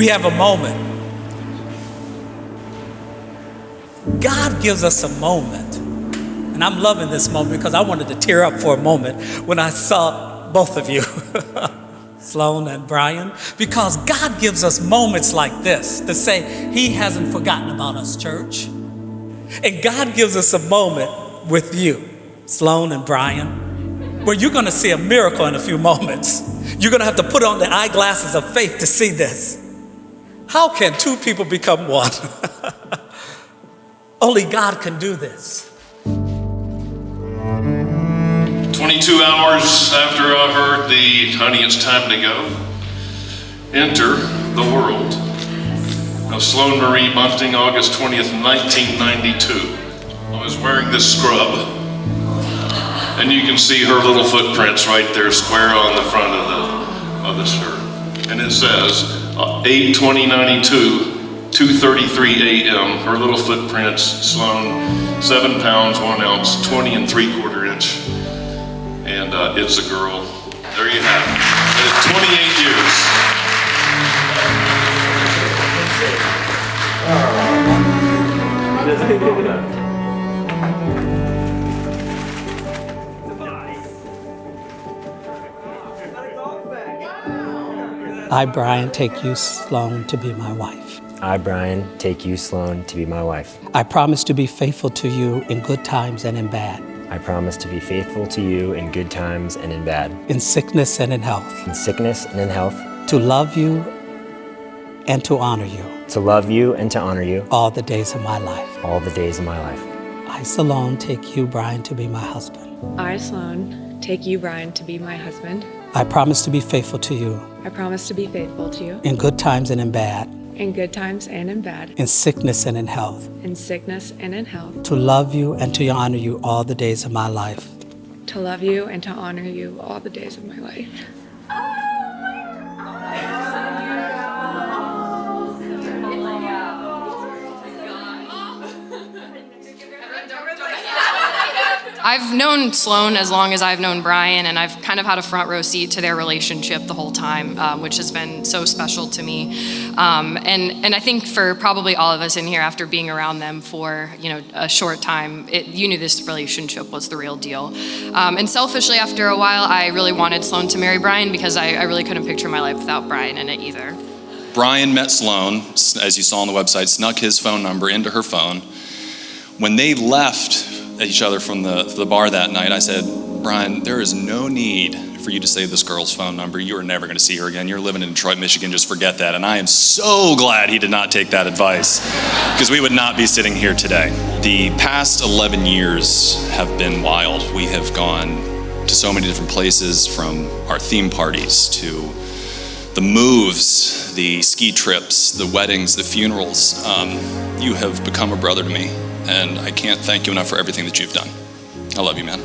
We have a moment. God gives us a moment. And I'm loving this moment because I wanted to tear up for a moment when I saw both of you, Sloan and Brian, because God gives us moments like this to say he hasn't forgotten about us, church. And God gives us a moment with you, Sloan and Brian, where you're going to see a miracle in a few moments. You're going to have to put on the eyeglasses of faith to see this. How can two people become one? Only God can do this. 22 hours after I heard the "honey, it's time to go," enter the world of Sloan Marie Bunting, August 20th, 1992. I was wearing this scrub, and you can see her little footprints right there square on the front of the shirt. And it says 8/20/92, 2:33 a.m. Her little footprints, Sloan, 7 pounds, 1 ounce, 20 3/4 inch. And it's a girl. There you have it. 28 years. I, Brian, take you, Sloan, to be my wife. I, Brian, take you, Sloan, to be my wife. I promise to be faithful to you in good times and in bad. I promise to be faithful to you in good times and in bad. In sickness and in health. In sickness and in health. To love you and to honor you. To love you and to honor you. All the days of my life. All the days of my life. I, Sloan, take you, Brian, to be my husband. I, Sloan, take you, Brian, to be my husband. I promise to be faithful to you. I promise to be faithful to you. In good times and in bad. In good times and in bad. In sickness and in health. In sickness and in health. To love you and to honor you all the days of my life. To love you and to honor you all the days of my life. I've known Sloan as long as I've known Brian, and I've kind of had a front row seat to their relationship the whole time, which has been so special to me. And I think for probably all of us in here, after being around them for a short time, you knew this relationship was the real deal. And selfishly, after a while, I really wanted Sloan to marry Brian because I really couldn't picture my life without Brian in it either. Brian met Sloan, as you saw on the website, snuck his phone number into her phone. When they left each other from the bar that night, I said, Brian, there is no need for you to save this girl's phone number. You are never going to see her again. You're living in Detroit, Michigan. Just forget that. And I am so glad he did not take that advice, because we would not be sitting here today. The past 11 years have been wild. We have gone to so many different places, from our theme parties to the moves, the ski trips, the weddings, the funerals. You have become a brother to me, and I can't thank you enough for everything that you've done. I love you, man.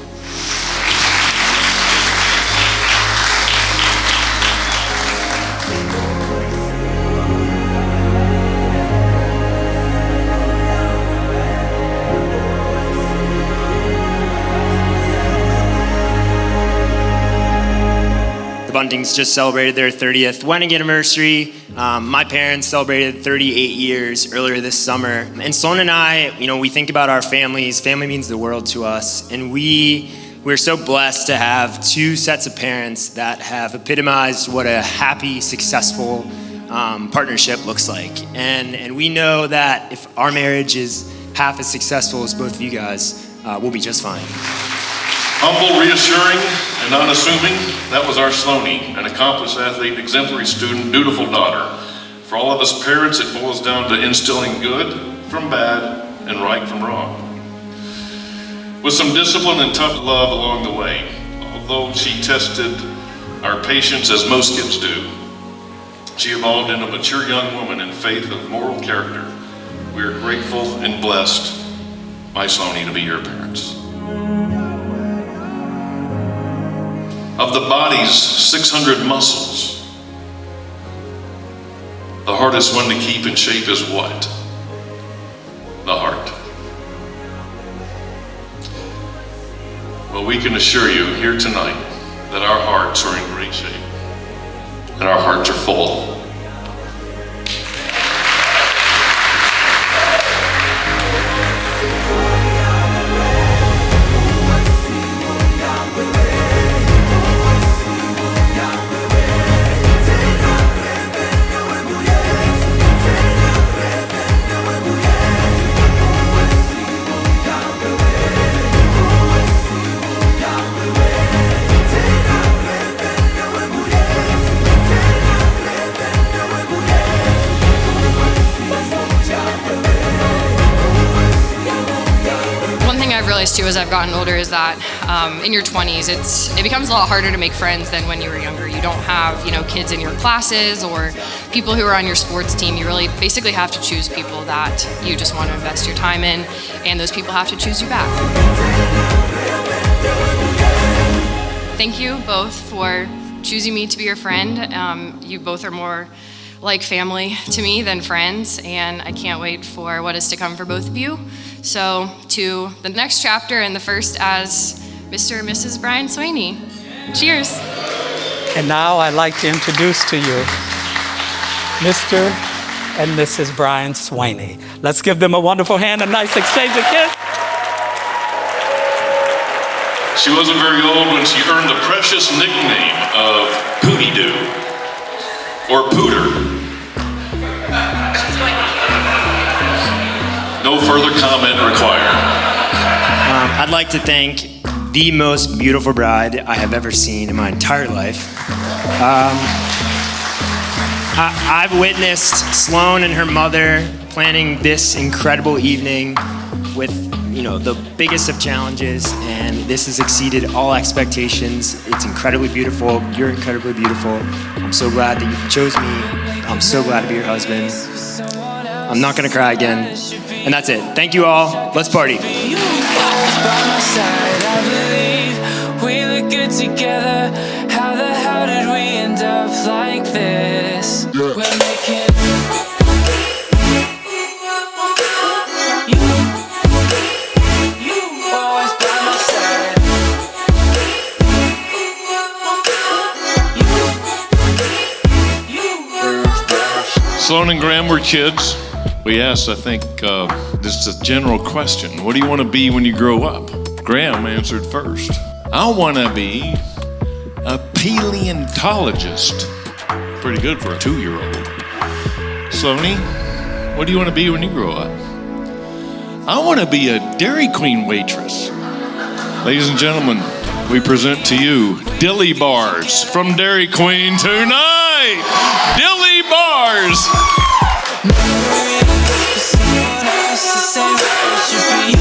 Buntings just celebrated their 30th wedding anniversary. My parents celebrated 38 years earlier this summer. And Sloan and I, we think about our families. Family means the world to us. And we're so blessed to have two sets of parents that have epitomized what a happy, successful partnership looks like. And we know that if our marriage is half as successful as both of you guys, we'll be just fine. Humble, reassuring, and unassuming, that was our Sloanie, an accomplished athlete, exemplary student, dutiful daughter. For all of us parents, it boils down to instilling good from bad and right from wrong, with some discipline and tough love along the way. Although she tested our patience as most kids do, she evolved into a mature young woman in faith of moral character. We are grateful and blessed, my Sloanie, to be your parents. Of the body's 600 muscles, the hardest one to keep in shape is what? The heart. Well, we can assure you here tonight that our hearts are in great shape, and our hearts are full. as I've gotten older is that in your 20s, it becomes a lot harder to make friends than when you were younger. You don't have, kids in your classes or people who are on your sports team. You really basically have to choose people that you just want to invest your time in, and those people have to choose you back. Thank you both for choosing me to be your friend. You both are more like family to me than friends, and I can't wait for what is to come for both of you. So to the next chapter, and the first as Mr. and Mrs. Brian Swaney. Cheers. And now I'd like to introduce to you Mr. and Mrs. Brian Swaney. Let's give them a wonderful hand, a nice exchange of kiss. She wasn't very old when she earned the precious nickname of Pootie Doo, or Pooter. No further comment required. I'd like to thank the most beautiful bride I have ever seen in my entire life. I've witnessed Sloan and her mother planning this incredible evening with, the biggest of challenges, and this has exceeded all expectations. It's incredibly beautiful. You're incredibly beautiful. I'm so glad that you chose me. I'm so glad to be your husband. I'm not gonna cry again. And that's it. Thank you all. Let's party. You always by my side, I believe we look good together. How the hell did we end up like this? We're making you always by my side. Sloan and Graham were kids. We asked, I think, this is a general question. What do you want to be when you grow up? Graham answered first. I want to be a paleontologist. Pretty good for a 2-year-old. Sloanie, what do you want to be when you grow up? I want to be a Dairy Queen waitress. Ladies and gentlemen, we present to you Dilly Bars from Dairy Queen tonight. Dilly Bars. Someone else to say what it should be.